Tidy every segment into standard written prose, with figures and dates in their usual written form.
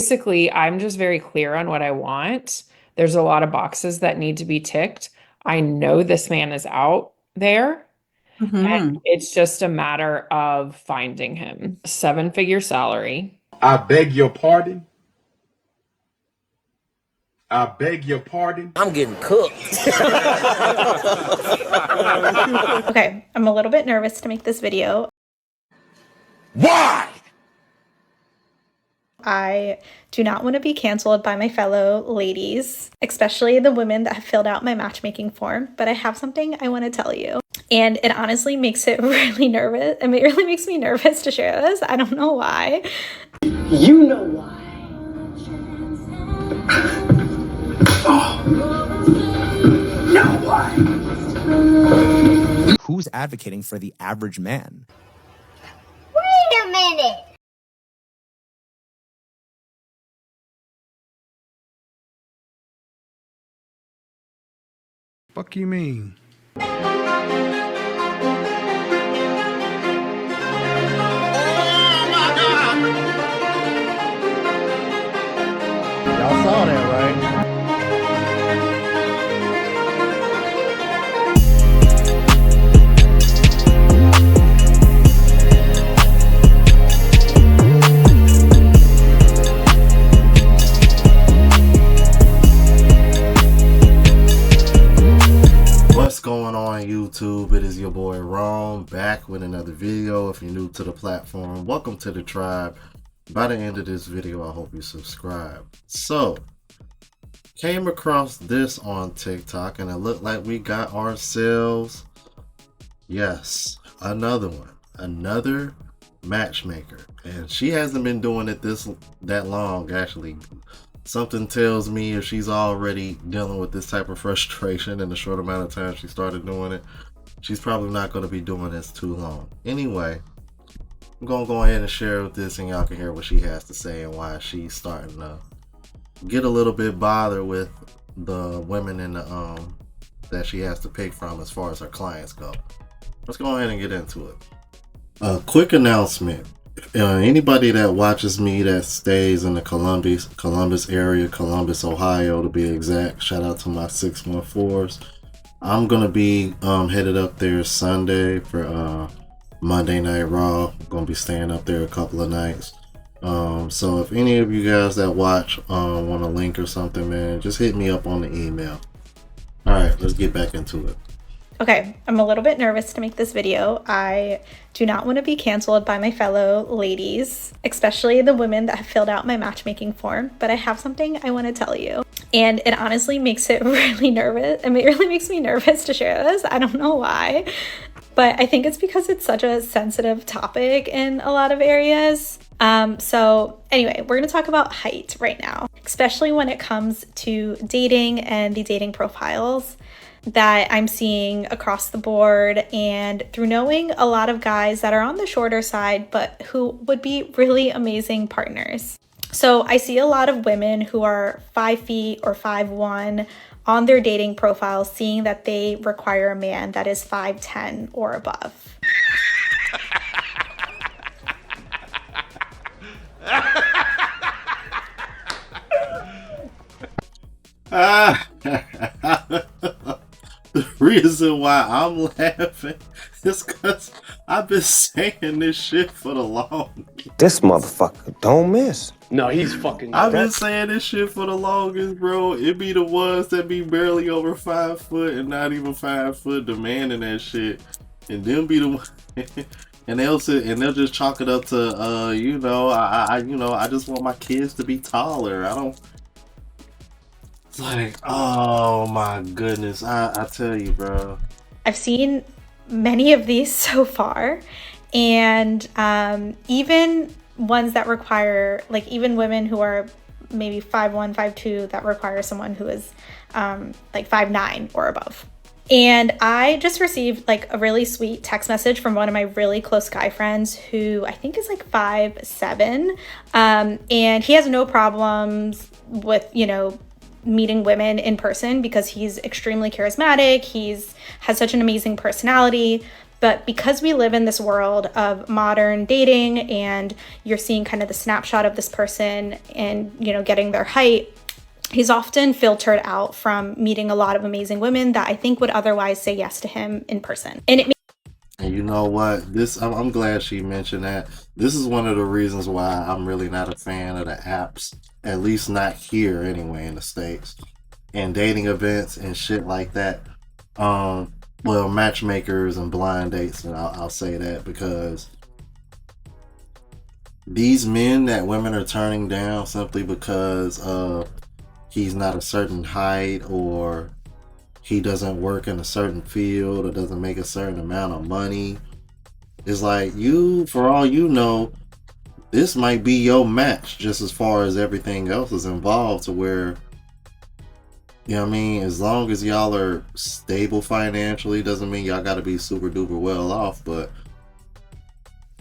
basically, I'm just very clear on what I want. There's a lot of boxes that need to be ticked. I know this man is out there, and Hmm. it's just a matter of finding him. Seven-figure salary. I beg your pardon. I beg your pardon. I'm getting cooked. Okay, I'm a little bit nervous to make this video. Why? I do not want to be canceled by my fellow ladies, especially the women that have filled out my matchmaking form, but I have something I want to tell you. And it honestly makes it really nervous. I mean, it really makes me nervous to share this. I don't know why. You know why. Now why? Who's advocating for the average man? Wait a minute. Fuck you mean? Y'all saw that, right? What's going on YouTube? It is your boy Ron back with another video. If you're new to the platform, welcome to the tribe. By the end of this video, I hope you subscribe. So, came across this on TikTok and it looked like we got ourselves, yes, another one, another matchmaker. And she hasn't been doing it that long actually. Something tells me if she's already dealing with this type of frustration in the short amount of time she started doing it, she's probably not going to be doing this too long. Anyway, I'm going to go ahead and share this and y'all can hear what she has to say and why she's starting to get a little bit bothered with the women in the that she has to pick from as far as her clients go. Let's go ahead and get into it. A quick announcement. Anybody that watches me that stays in the Columbus area, Columbus, Ohio to be exact, shout out to my 614s. I'm gonna be headed up there Sunday for Monday Night Raw. I'm gonna be staying up there a couple of nights. So if any of you guys that watch want a link or something, man, just hit me up on the email. All right, let's get back into it. Okay, I'm a little bit nervous to make this video. I do not want to be canceled by my fellow ladies, especially the women that have filled out my matchmaking form, but I have something I want to tell you. And it honestly makes it really nervous. I mean, it really makes me nervous to share this. I don't know why, but I think it's because it's such a sensitive topic in a lot of areas. So anyway, we're going to talk about height right now, especially when it comes to dating and the dating profiles that I'm seeing across the board, and through knowing a lot of guys that are on the shorter side but who would be really amazing partners. So I see a lot of women who are 5 feet or 5'1" on their dating profiles, seeing that they require a man that is 5'10" or above. The reason why I'm laughing is because I've been saying this shit for the longest. This motherfucker don't miss. No, he's fucking. I've been saying this shit for the longest, bro. It be the ones that be barely over 5 foot and not even 5 foot demanding that shit, and them be the ones. And they'll sit and they'll just chalk it up to, you know, I just want my kids to be taller. I don't. It's like, oh my goodness, I tell you, bro. I've seen many of these so far, and even ones that require, like even women who are maybe 5'1", 5'2", that require someone who is like 5'9" or above. And I just received like a really sweet text message from one of my really close guy friends who I think is like 5'7", and he has no problems with, you know, meeting women in person because he's extremely charismatic. He's has such an amazing personality. But because we live in this world of modern dating and you're seeing kind of the snapshot of this person and, you know, getting their height, he's often filtered out from meeting a lot of amazing women that I think would otherwise say yes to him in person. And you know what? I'm glad she mentioned that. This is one of the reasons why I'm really not a fan of the apps, at least not here anyway in the States, and dating events and shit like that. Well, matchmakers and blind dates, and I'll say that because these men that women are turning down simply because he's not a certain height, or he doesn't work in a certain field, or doesn't make a certain amount of money. It's like, you, for all you know, this might be your match just as far as everything else is involved, to where, you know what I mean, as long as y'all are stable financially, doesn't mean y'all gotta be super duper well off, but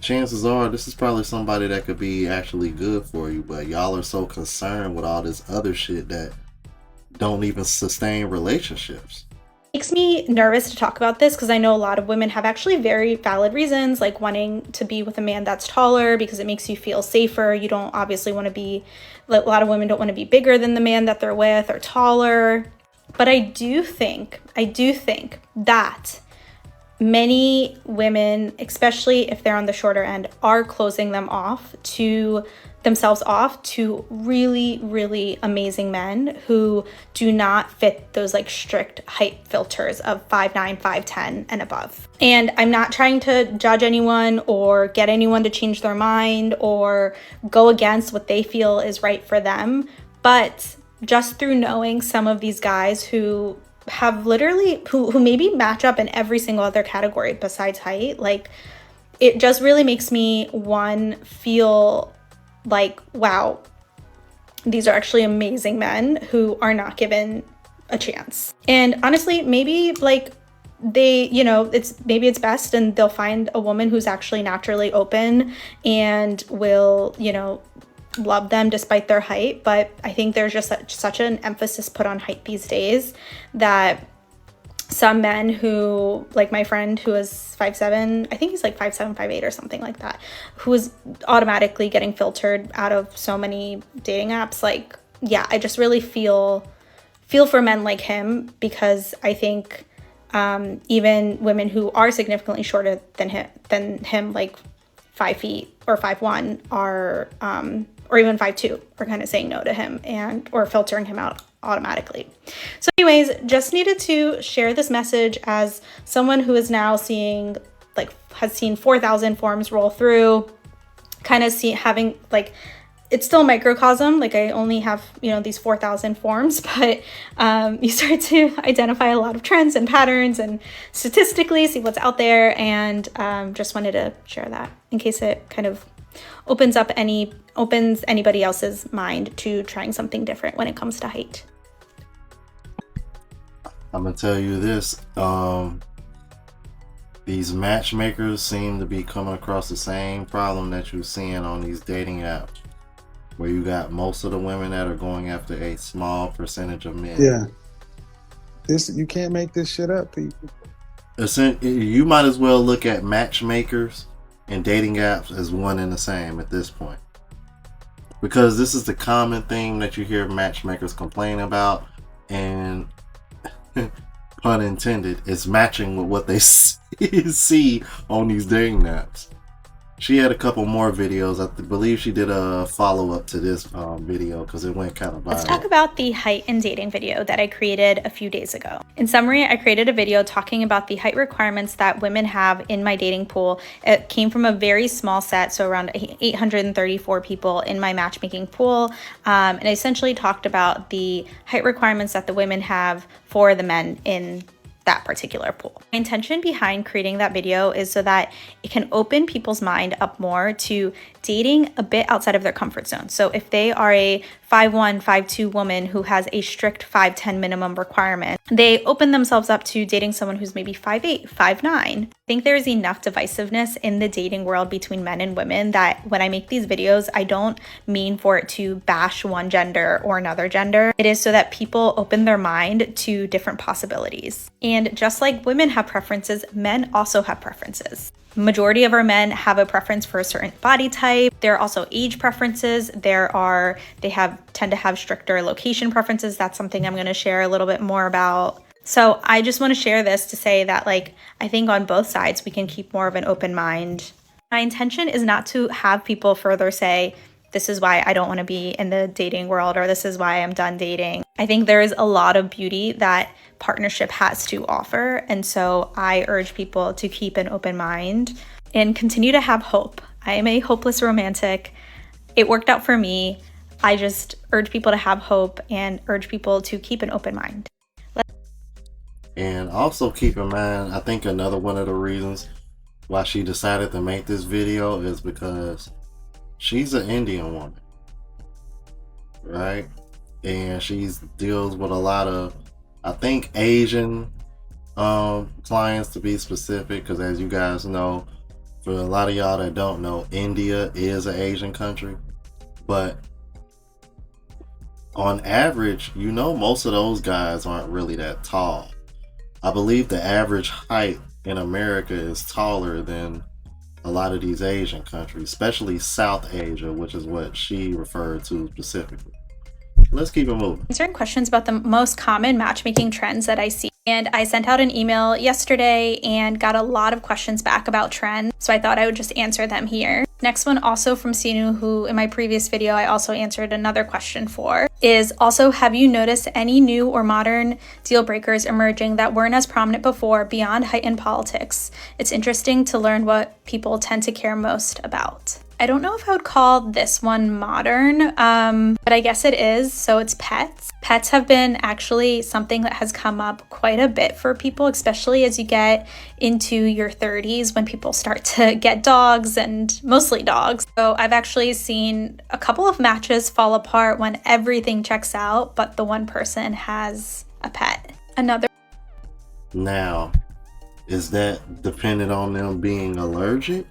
chances are this is probably somebody that could be actually good for you. But y'all are so concerned with all this other shit that don't even sustain relationships. Makes me nervous to talk about this because I know a lot of women have actually very valid reasons, like wanting to be with a man that's taller because it makes you feel safer. You don't obviously want to be, a lot of women don't want to be bigger than the man that they're with or taller. But I do think that many women, especially if they're on the shorter end, are closing themselves off to really, really amazing men who do not fit those like strict height filters of 5'9", 5'10", and above. And I'm not trying to judge anyone or get anyone to change their mind or go against what they feel is right for them, but just through knowing some of these guys who have literally, who maybe match up in every single other category besides height, like, it just really makes me, one, feel like, wow, these are actually amazing men who are not given a chance. And honestly, maybe like they, you know, maybe it's best and they'll find a woman who's actually naturally open and will, you know, love them despite their height. But I think there's just such an emphasis put on height these days that some men who, like my friend who is 5'7", I think he's like 5'7", 5'8", or something like that, who is automatically getting filtered out of so many dating apps. Like, yeah, I just really feel for men like him, because I think even women who are significantly shorter than him, like 5 feet or 5'1", are or even 5'2", are kind of saying no to him or filtering him out automatically. So anyways, just needed to share this message as someone who is now seeing, like, has seen 4,000 forms roll through, kind of having, like, it's still a microcosm, like I only have, you know, these 4,000 forms, but you start to identify a lot of trends and patterns and statistically see what's out there, and just wanted to share that in case it kind of opens anybody else's mind to trying something different when it comes to height. I'm gonna tell you this, these matchmakers seem to be coming across the same problem that you're seeing on these dating apps, where you got most of the women that are going after a small percentage of men. Yeah, you can't make this shit up, people. You might as well look at matchmakers and dating apps as one and the same at this point, because this is the common thing that you hear matchmakers complain about, and pun intended, it's matching with what they see on these dating apps. She had a couple more videos. I believe she did a follow-up to this video because it went kind of viral. Let's talk about the height and dating video that I created a few days ago. In summary, I created a video talking about the height requirements that women have in my dating pool. It came from a very small set, so around 834 people in my matchmaking pool. And I essentially talked about the height requirements that the women have for the men in that particular pool. My intention behind creating that video is so that it can open people's mind up more to dating a bit outside of their comfort zone. So if they are a 5'1", 5'2" woman who has a strict 5'10" minimum requirement, they open themselves up to dating someone who's maybe 5'8", 5'9". I think there is enough divisiveness in the dating world between men and women that when I make these videos, I don't mean for it to bash one gender or another gender. It is so that people open their mind to different possibilities. And just like women have preferences, men also have preferences. Majority of our men have a preference for a certain body type. There are also age preferences. They tend to have stricter location preferences. That's something I'm going to share a little bit more about. So I just want to share this to say that, like, I think on both sides we can keep more of an open mind. My intention is not to have people further say, this is why I don't want to be in the dating world, or this is why I'm done dating. I think there is a lot of beauty that partnership has to offer. And so I urge people to keep an open mind and continue to have hope. I am a hopeless romantic. It worked out for me. I just urge people to have hope and urge people to keep an open mind. And also keep in mind, I think another one of the reasons why she decided to make this video is because she's an Indian woman, right? And she deals with a lot of, I think, Asian clients, to be specific, because as you guys know, for a lot of y'all that don't know, India is an Asian country. But on average, you know, most of those guys aren't really that tall. I believe the average height in America is taller than a lot of these Asian countries, especially South Asia, which is what she referred to specifically. Let's keep it moving. Certain questions about the most common matchmaking trends that I see. And I sent out an email yesterday and got a lot of questions back about trends. So I thought I would just answer them here. Next one, also from Sinu, who in my previous video I also answered another question for, is also, have you noticed any new or modern deal breakers emerging that weren't as prominent before beyond height and politics? It's interesting to learn what people tend to care most about. I don't know if I would call this one modern, but I guess it is. So it's pets. Pets have been actually something that has come up quite a bit for people, especially as you get into your 30s when people start to get dogs, and mostly dogs. So I've actually seen a couple of matches fall apart when everything checks out, but the one person has a pet. Now, is that dependent on them being allergic?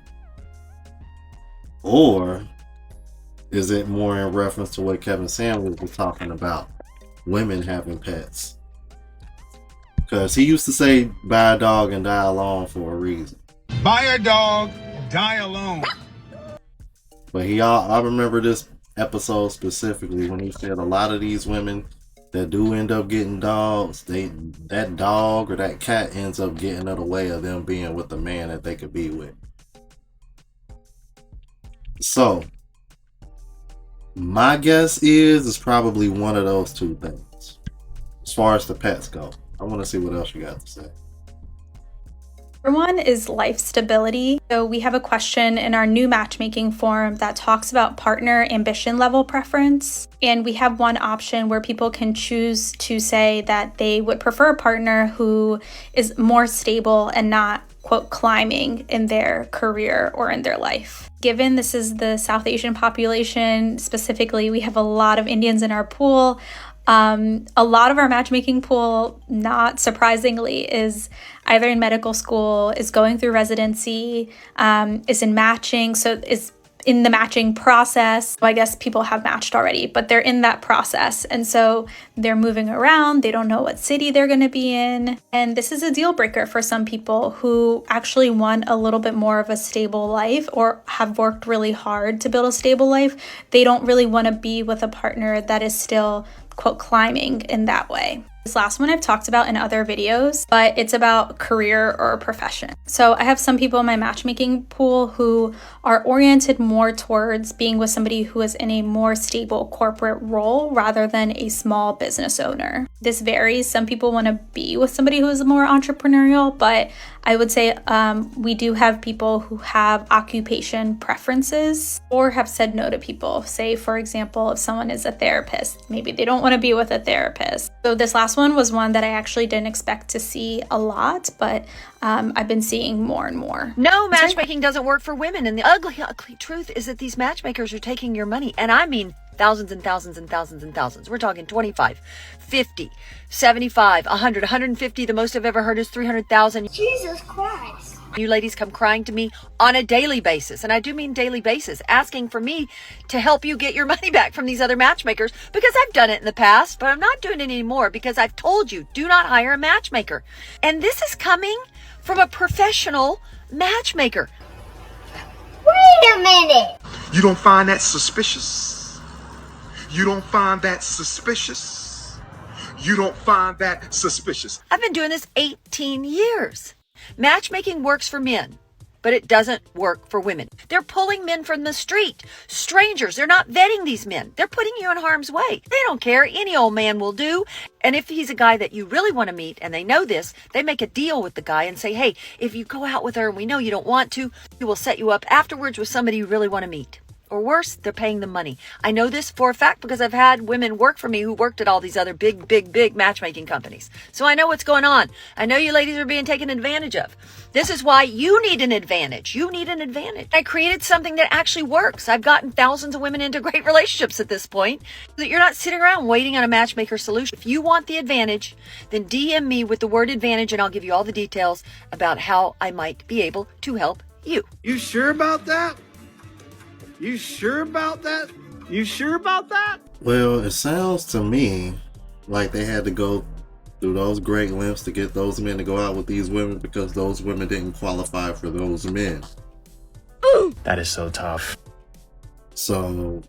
Or is it more in reference to what Kevin Samuels was talking about, women having pets? Because he used to say, buy a dog and die alone for a reason. Buy a dog, die alone. But I remember this episode specifically when he said a lot of these women that do end up getting dogs, that dog or that cat ends up getting in the way of them being with the man that they could be with. So, my guess is it's probably one of those two things. As far as the pets go, I want to see what else you got to say. Number one is life stability. So we have a question in our new matchmaking forum that talks about partner ambition level preference. And we have one option where people can choose to say that they would prefer a partner who is more stable and not, quote, climbing in their career or in their life. Given this is the South Asian population, specifically, we have a lot of Indians in our pool. A lot of our matchmaking pool, not surprisingly, is either in medical school, is going through residency, is in matching, so is in the matching process. Well, I guess people have matched already, but they're in that process. And so they're moving around. They don't know what city they're going to be in. And this is a deal breaker for some people who actually want a little bit more of a stable life or have worked really hard to build a stable life. They don't really want to be with a partner that is still, quote, climbing in that way. This last one I've talked about in other videos, but it's about career or profession. So I have some people in my matchmaking pool who are oriented more towards being with somebody who is in a more stable corporate role rather than a small business owner. This varies. Some people want to be with somebody who is more entrepreneurial, but I would say we do have people who have occupation preferences or have said no to people. Say, for example, if someone is a therapist, maybe they don't want to be with a therapist. So this last one was one that I actually didn't expect to see a lot, but I've been seeing more and more. No, matchmaking doesn't work for women. And the ugly truth is that these matchmakers are taking your money. And I mean Thousands and thousands and thousands and thousands. We're talking 25, 50, 75, 100, 150. The most I've ever heard is 300,000. Jesus Christ. You ladies come crying to me on a daily basis, and I do mean daily basis, asking for me to help you get your money back from these other matchmakers, because I've done it in the past, but I'm not doing it anymore because I've told you, do not hire a matchmaker. And this is coming from a professional matchmaker. Wait a minute. You don't find that suspicious? You don't find that suspicious? You don't find that suspicious? I've been doing this 18 years. Matchmaking works for men, but it doesn't work for women. They're pulling men from the street, strangers. They're not vetting these men. They're putting you in harm's way. They don't care. Any old man will do. And if he's a guy that you really want to meet and they know this, they make a deal with the guy and say, hey, if you go out with her and we know you don't want to, we will set you up afterwards with somebody you really want to meet. Or worse, they're paying them money. I know this for a fact because I've had women work for me who worked at all these other big matchmaking companies. So I know what's going on. I know you ladies are being taken advantage of. This is why you need an advantage. You need an advantage. I created something that actually works. I've gotten thousands of women into great relationships at this point. That you're not sitting around waiting on a matchmaker solution. If you want the advantage, then DM me with the word advantage and I'll give you all the details about how I might be able to help you. You sure about that? You sure about that? You sure about that? Well, it sounds to me like they had to go through those great lengths to get those men to go out with these women because those women didn't qualify for those men. That is so tough. So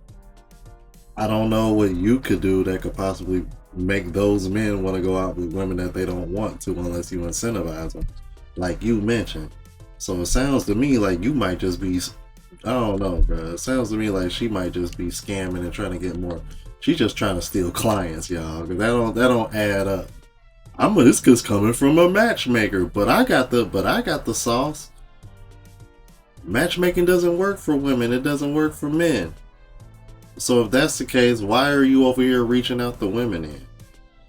I don't know what you could do that could possibly make those men want to go out with women that they don't want to unless you incentivize them, like you mentioned. So it sounds to me like you might just be, I don't know, bro. It sounds to me like she might just be scamming and trying to get more. She's just trying to steal clients, y'all. Cause that don't add up. This is coming from a matchmaker, but I got the sauce. Matchmaking doesn't work for women. It doesn't work for men. So if that's the case, why are you over here reaching out to women in?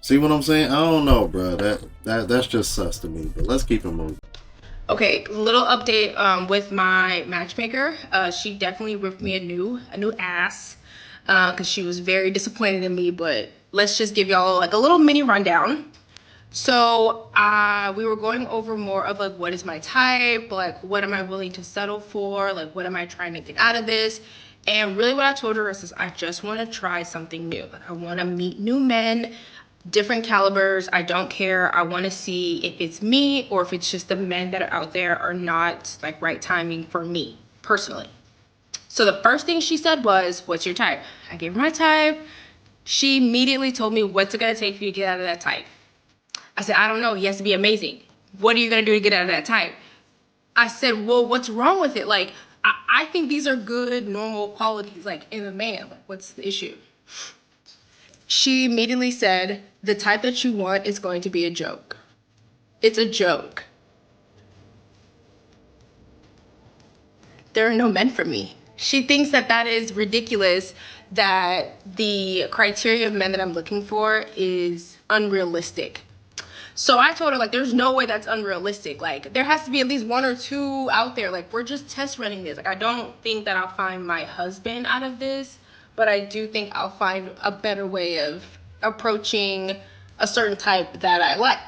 See what I'm saying? I don't know, bro. That's just sus to me. But let's keep it moving. Okay, little update with my matchmaker. She definitely ripped me a new ass because she was very disappointed in me. But let's just give y'all like a little mini rundown. So we were going over more of like what is my type, like what am I willing to settle for, like what am I trying to get out of this. And really what I told her is I just want to try something new. Like I want to meet new men, different calibers. I don't care. I want to see if it's me or if it's just the men that are out there are not like right timing for me personally. So the first thing she said was, what's your type? I gave her my type. She immediately told me what's it going to take for you to get out of that type. I said, I don't know. He has to be amazing. What are you going to do to get out of that type? I said, well, what's wrong with it? Like, I think these are good, normal qualities, like in a man. Like, what's the issue? She immediately said, the type that you want is going to be a joke. It's a joke. There are no men for me. She thinks that that is ridiculous, that the criteria of men that I'm looking for is unrealistic. So I told her, like, there's no way that's unrealistic. Like, there has to be at least one or two out there. Like, we're just test running this. Like, I don't think that I'll find my husband out of this, but I do think I'll find a better way of approaching a certain type that I like.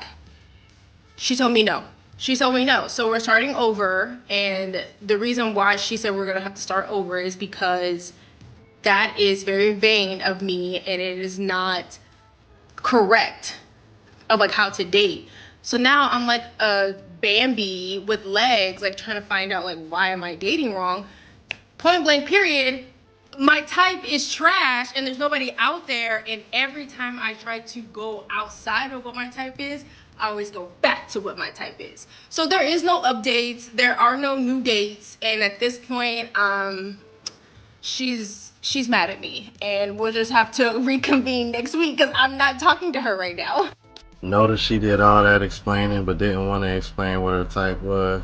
She told me no. She told me no. So we're starting over. And the reason why she said we're going to have to start over is because that is very vain of me and it is not correct of like how to date. So now I'm like a Bambi with legs, like trying to find out like why am I dating wrong? Point blank period. My type is trash and there's nobody out there, and every time I try to go outside of what my type is, I always go back to what my type is. So there is no updates, there are no new dates, and at this point she's mad at me, and we'll just have to reconvene next week because I'm not talking to her right now. Notice she did all that explaining but didn't want to explain what her type was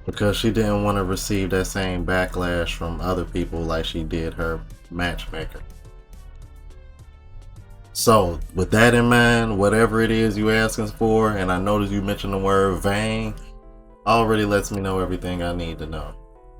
because she didn't want to receive that same backlash from other people like she did her matchmaker. So with that in mind, whatever it is you asking for, and I noticed you mentioned the word vain, already lets me know everything I need to know.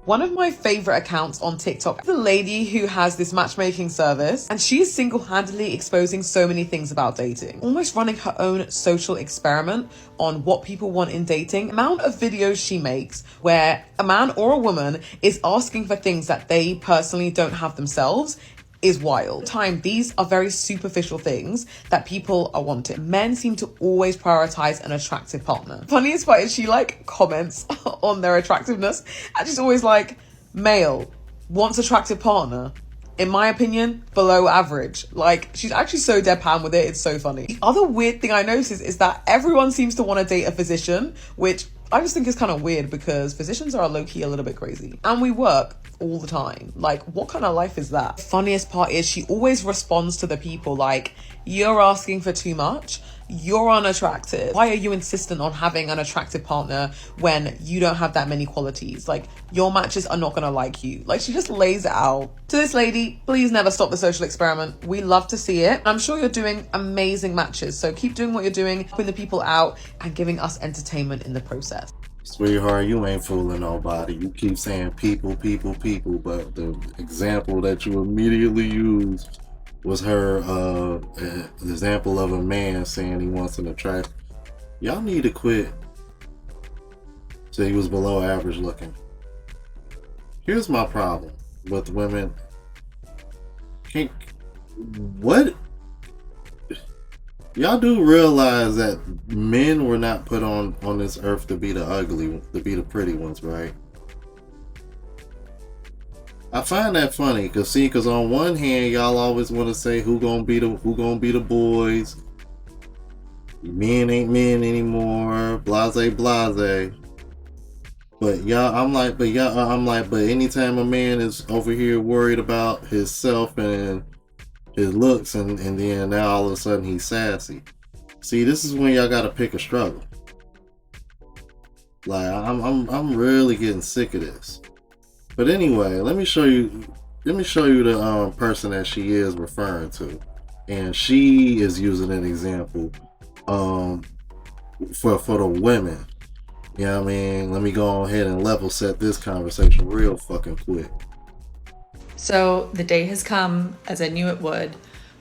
One of my favorite accounts on TikTok, the lady who has this matchmaking service, and she is single-handedly exposing so many things about dating, almost running her own social experiment on what people want in dating. The amount of videos she makes where a man or a woman is asking for things that they personally don't have themselves is wild. These are very superficial things that people are wanting. Men seem to always prioritize an attractive partner. Funniest part is she like comments on their attractiveness and she's always like, male wants attractive partner, in my opinion, below average. Like, she's actually so deadpan with it, it's so funny. The other weird thing I noticed is that everyone seems to want to date a physician, which I just think is kind of weird because physicians are low-key a little bit crazy. And we work all the time. Like, what kind of life is that? The funniest part is she always responds to the people like, you're asking for too much, you're unattractive. Why are you insistent on having an attractive partner when you don't have that many qualities? Like, your matches are not gonna like you. Like, she just lays it out. To this lady, please never stop the social experiment. We love to see it. I'm sure you're doing amazing matches, so keep doing what you're doing, helping the people out and giving us entertainment in the process. Sweetheart, you ain't fooling nobody. You keep saying people, people, people, but the example that you immediately used was her example of a man saying he wants an attract. Y'all need to quit. So he was below average looking. Here's my problem with women. What? Y'all do realize that men were not put on this earth to be the ugly, to be the pretty ones, right? I find that funny because on one hand y'all always want to say who gonna be the boys, men ain't men anymore, blase blase. But but anytime a man is over here worried about himself and his looks and then now all of a sudden he's sassy. See, this is when y'all gotta pick a struggle. Like, I'm really getting sick of this. But anyway, let me show you the person that she is referring to, and she is using an example for the women. You know what I mean? Let me go ahead and level set this conversation real fucking quick. So the day has come, as I knew it would,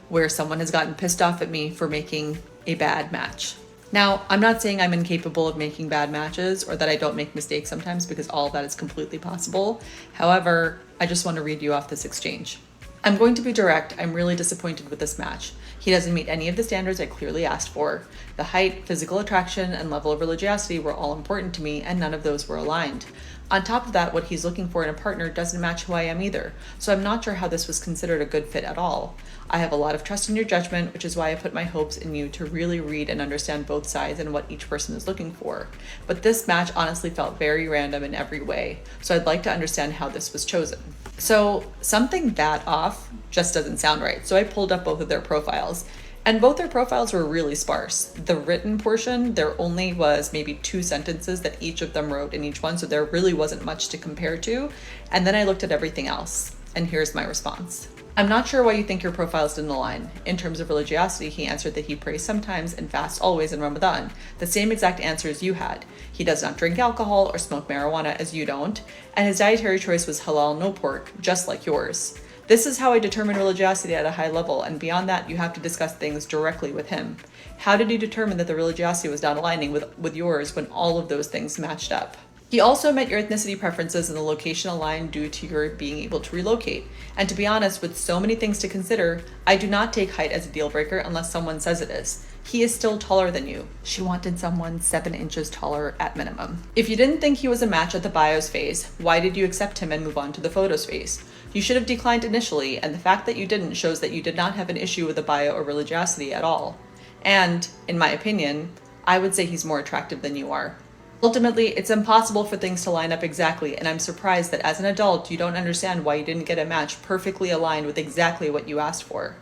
where someone has gotten pissed off at me for making a bad match. Now, I'm not saying I'm incapable of making bad matches or that I don't make mistakes sometimes, because all of that is completely possible. However, I just want to read you off this exchange. I'm going to be direct. I'm really disappointed with this match. He doesn't meet any of the standards I clearly asked for. The height, physical attraction, and level of religiosity were all important to me, and none of those were aligned. On top of that, what he's looking for in a partner doesn't match who I am either, so I'm not sure how this was considered a good fit at all. I have a lot of trust in your judgment, which is why I put my hopes in you to really read and understand both sides and what each person is looking for. But this match honestly felt very random in every way, so I'd like to understand how this was chosen. So something that off just doesn't sound right, so I pulled up both of their profiles. And both their profiles were really sparse. The written portion, there only was maybe 2 sentences that each of them wrote in each one, so there really wasn't much to compare to. And then I looked at everything else, and here's my response. I'm not sure why you think your profiles didn't align. In terms of religiosity, he answered that he prays sometimes and fasts always in Ramadan. The same exact answers you had. He does not drink alcohol or smoke marijuana as you don't, and his dietary choice was halal, no pork, just like yours. This is how I determine religiosity at a high level, and beyond that, you have to discuss things directly with him. How did you determine that the religiosity was not aligning with yours when all of those things matched up? He also met your ethnicity preferences and the location aligned due to your being able to relocate. And to be honest, with so many things to consider, I do not take height as a deal breaker unless someone says it is. He is still taller than you. She wanted someone 7 inches taller at minimum. If you didn't think he was a match at the bios phase, why did you accept him and move on to the photos phase? You should have declined initially, and the fact that you didn't shows that you did not have an issue with the bio or religiosity at all. And, in my opinion, I would say he's more attractive than you are. Ultimately, it's impossible for things to line up exactly, and I'm surprised that as an adult, you don't understand why you didn't get a match perfectly aligned with exactly what you asked for.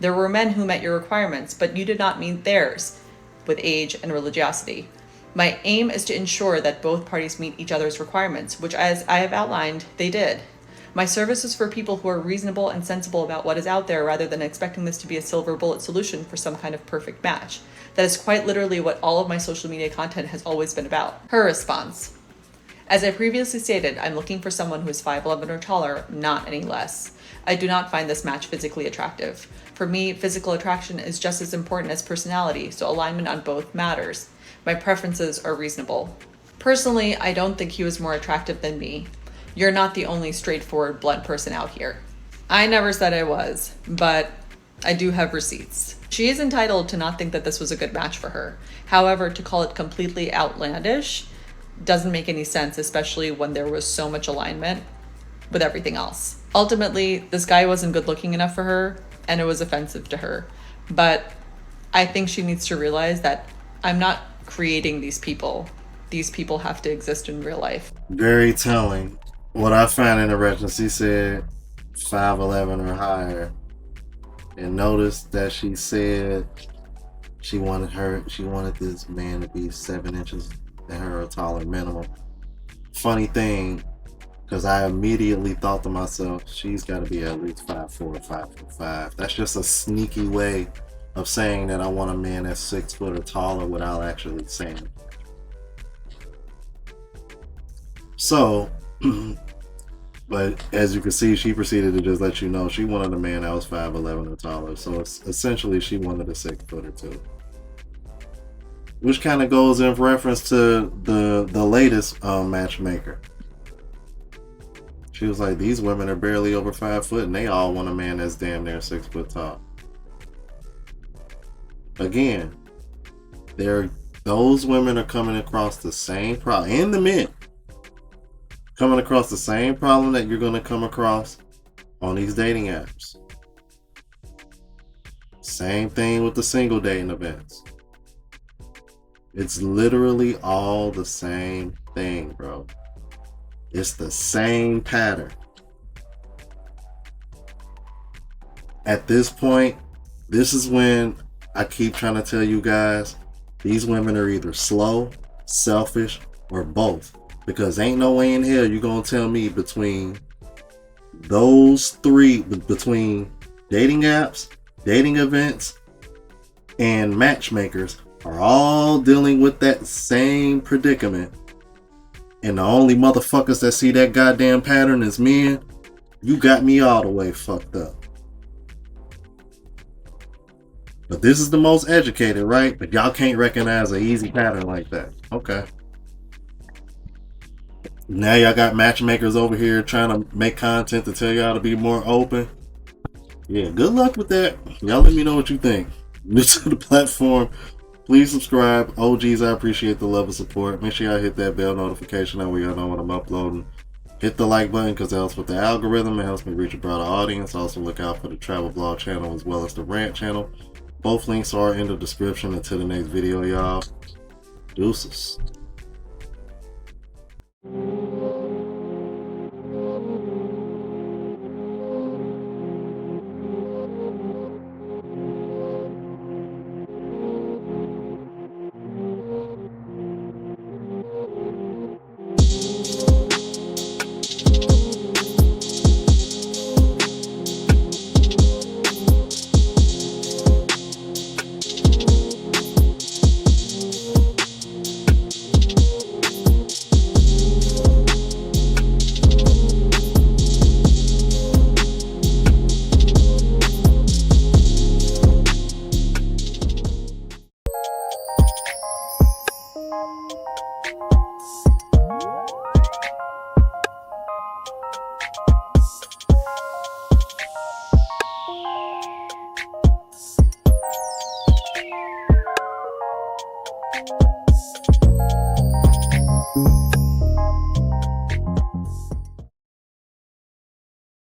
There were men who met your requirements, but you did not meet theirs with age and religiosity. My aim is to ensure that both parties meet each other's requirements, which, as I have outlined, they did. My service is for people who are reasonable and sensible about what is out there rather than expecting this to be a silver bullet solution for some kind of perfect match. That is quite literally what all of my social media content has always been about. Her response. As I previously stated, I'm looking for someone who is 5'11 or taller, not any less. I do not find this match physically attractive. For me, physical attraction is just as important as personality, so alignment on both matters. My preferences are reasonable. Personally, I don't think he was more attractive than me. You're not the only straightforward, blunt person out here. I never said I was, but I do have receipts. She is entitled to not think that this was a good match for her. However, to call it completely outlandish doesn't make any sense, especially when there was so much alignment with everything else. Ultimately, this guy wasn't good looking enough for her, and it was offensive to her. But I think she needs to realize that I'm not creating these people. These people have to exist in real life. Very telling. What I found interesting, she said 5'11 or higher. And notice that she said she wanted this man to be 7 inches and her a taller minimum. Funny thing, because I immediately thought to myself, she's got to be at least 5'4" or 5'5". That's just a sneaky way of saying that I want a man that's 6 foot or taller without actually saying it. So, but as you can see, she proceeded to just let you know she wanted a man that was 5'11 or taller. So it's essentially she wanted a 6 foot or 2. Which kind of goes in reference to the latest matchmaker. She was like, these women are barely over 5 foot and they all want a man that's damn near 6 foot tall. Again, those women are coming across the same problem, and the men coming across the same problem that you're going to come across on these dating apps. Same thing with the single dating events. It's literally all the same thing, bro. It's the same pattern. At this point, this is when I keep trying to tell you guys, these women are either slow, selfish, or both. Because ain't no way in hell you're gonna tell me between those three, between dating apps, dating events, and matchmakers, are all dealing with that same predicament, and the only motherfuckers that see that goddamn pattern is men. You got me all the way fucked up. But this is the most educated, right? But y'all can't recognize an easy pattern like that. Okay. Now y'all got matchmakers over here trying to make content to tell y'all to be more open. Yeah, good luck with that. Y'all let me know what you think. New to the platform, please subscribe. OGs, I appreciate the love and support. Make sure y'all hit that bell notification, that way y'all know when I'm uploading. Hit the like button because it helps with the algorithm. It helps me reach a broader audience. Also look out for the travel blog channel as well as the rant channel. Both links are in the description. Until the next video, y'all. Deuces.